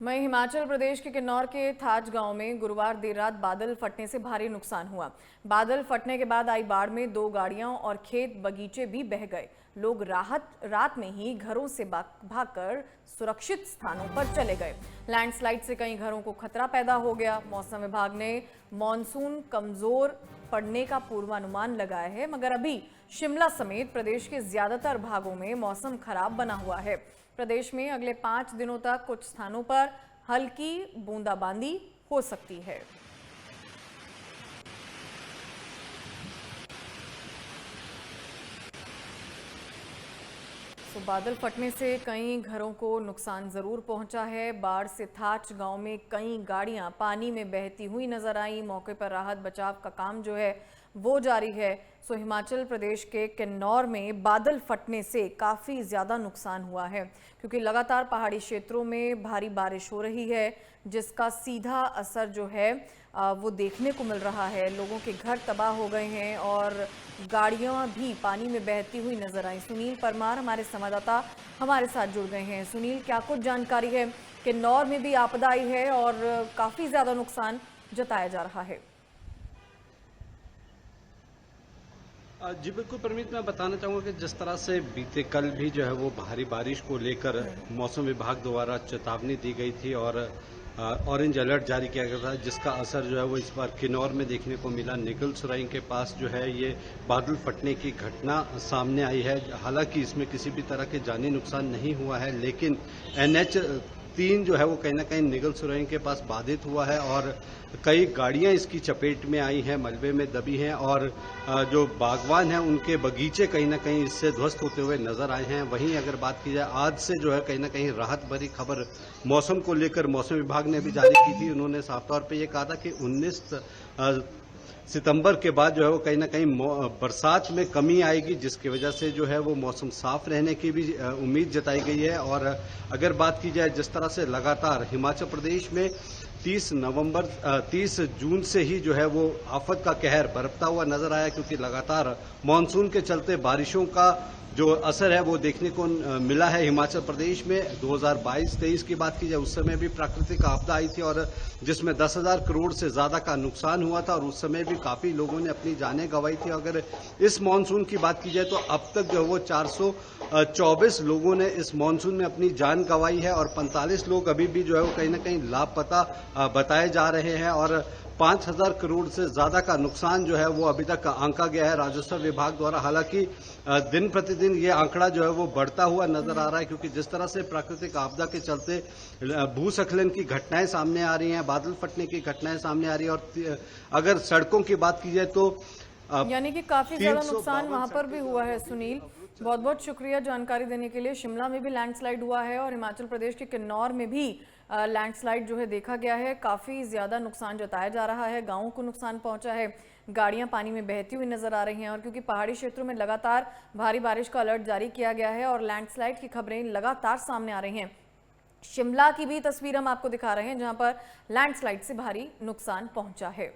वहीं हिमाचल प्रदेश के किन्नौर के थाच गांव में गुरुवार देर रात बादल फटने से भारी नुकसान हुआ। बादल फटने के बाद आई बाढ़ में 2 गाड़ियां और खेत बगीचे भी बह गए। लोग रात में ही घरों से भागकर सुरक्षित स्थानों पर चले गए। लैंडस्लाइड से कई घरों को खतरा पैदा हो गया। मौसम विभाग ने मानसून कमजोर पड़ने का पूर्वानुमान लगाया है, मगर अभी शिमला समेत प्रदेश के ज्यादातर भागों में मौसम खराब बना हुआ है। प्रदेश में अगले 5 दिनों तक कुछ स्थानों पर हल्की बूंदाबांदी हो सकती है। तो बादल फटने से कई घरों को नुकसान जरूर पहुंचा है। बाढ़ से थाच गांव में कई गाड़ियां पानी में बहती हुई नजर आई। मौके पर राहत बचाव का काम जो है वो जारी है। सो हिमाचल प्रदेश के किन्नौर में बादल फटने से काफ़ी ज़्यादा नुकसान हुआ है, क्योंकि लगातार पहाड़ी क्षेत्रों में भारी बारिश हो रही है, जिसका सीधा असर जो है वो देखने को मिल रहा है। लोगों के घर तबाह हो गए हैं और गाड़ियां भी पानी में बहती हुई नजर आई। सुनील परमार हमारे संवाददाता हमारे साथ जुड़ गए हैं। सुनील, क्या कुछ जानकारी है? किन्नौर में भी आपदा आई है और काफ़ी ज़्यादा नुकसान जताया जा रहा है। जी बिल्कुल परमीत, मैं बताना चाहूँगा कि जिस तरह से बीते कल भी जो है वो भारी बारिश को लेकर मौसम विभाग द्वारा चेतावनी दी गई थी और ऑरेंज अलर्ट जारी किया गया था, जिसका असर जो है वो इस बार किन्नौर में देखने को मिला। निगल सुराई के पास जो है ये बादल फटने की घटना सामने आई है। हालांकि इसमें किसी भी तरह के जानी नुकसान नहीं हुआ है, लेकिन NH3 जो है वो कहीं ना कहीं निगल सुराई के पास बाधित हुआ है और कई गाड़ियां इसकी चपेट में आई हैं, मलबे में दबी हैं और जो बागवान हैं उनके बगीचे कहीं ना कहीं इससे ध्वस्त होते हुए नजर आए हैं। वहीं अगर बात की जाए, आज से जो है कहीं ना कहीं राहत भरी खबर मौसम को लेकर मौसम विभाग ने भी जारी की थी। उन्होंने साफ तौर पे ये कहा था कि 19 सितंबर के बाद जो है वो कहीं ना कहीं बरसात में कमी आएगी, जिसकी वजह से जो है वो मौसम साफ रहने की भी उम्मीद जताई गई है। और अगर बात की जाए, जिस तरह से लगातार हिमाचल प्रदेश में 30 जून से ही जो है वो आफत का कहर बरपता हुआ नजर आया, क्योंकि लगातार मानसून के चलते बारिशों का जो असर है वो देखने को मिला है हिमाचल प्रदेश में। 2022-23 की बात की जाए, उस समय भी प्राकृतिक आपदा आई थी और जिसमें 10,000 करोड़ से ज्यादा का नुकसान हुआ था और उस समय भी काफी लोगों ने अपनी जानें गंवाई थी। अगर इस मानसून की बात की जाए तो अब तक जो है वो 424 लोगों ने इस मानसून में अपनी जान गंवाई है और 45 लोग अभी भी जो है वो कहीं ना कहीं लापता बताए जा रहे हैं और 5,000 करोड़ से ज्यादा का नुकसान जो है वो अभी तक आंका गया है राजस्व विभाग द्वारा। हालांकि दिन प्रतिदिन ये आंकड़ा जो है वो बढ़ता हुआ नजर आ रहा है, क्योंकि जिस तरह से प्राकृतिक आपदा के चलते भूस्खलन की घटनाएं सामने आ रही हैं, बादल फटने की घटनाएं सामने आ रही है और अगर सड़कों की बात की जाए तो यानी कि काफी ज्यादा नुकसान वहां पर भी हुआ है। सुनील, बहुत बहुत शुक्रिया जानकारी देने के लिए। शिमला में भी लैंडस्लाइड हुआ है और हिमाचल प्रदेश के किन्नौर में भी लैंडस्लाइड जो है देखा गया है। काफी ज्यादा नुकसान जताया जा रहा है, गांवों को नुकसान पहुंचा है, गाड़ियां पानी में बहती हुई नजर आ रही हैं और क्योंकि पहाड़ी क्षेत्रों में लगातार भारी बारिश का अलर्ट जारी किया गया है और लैंडस्लाइड की खबरें लगातार सामने आ रही हैं। शिमला की भी तस्वीर हम आपको दिखा रहे हैं, जहां पर लैंडस्लाइड से भारी नुकसान पहुंचा है।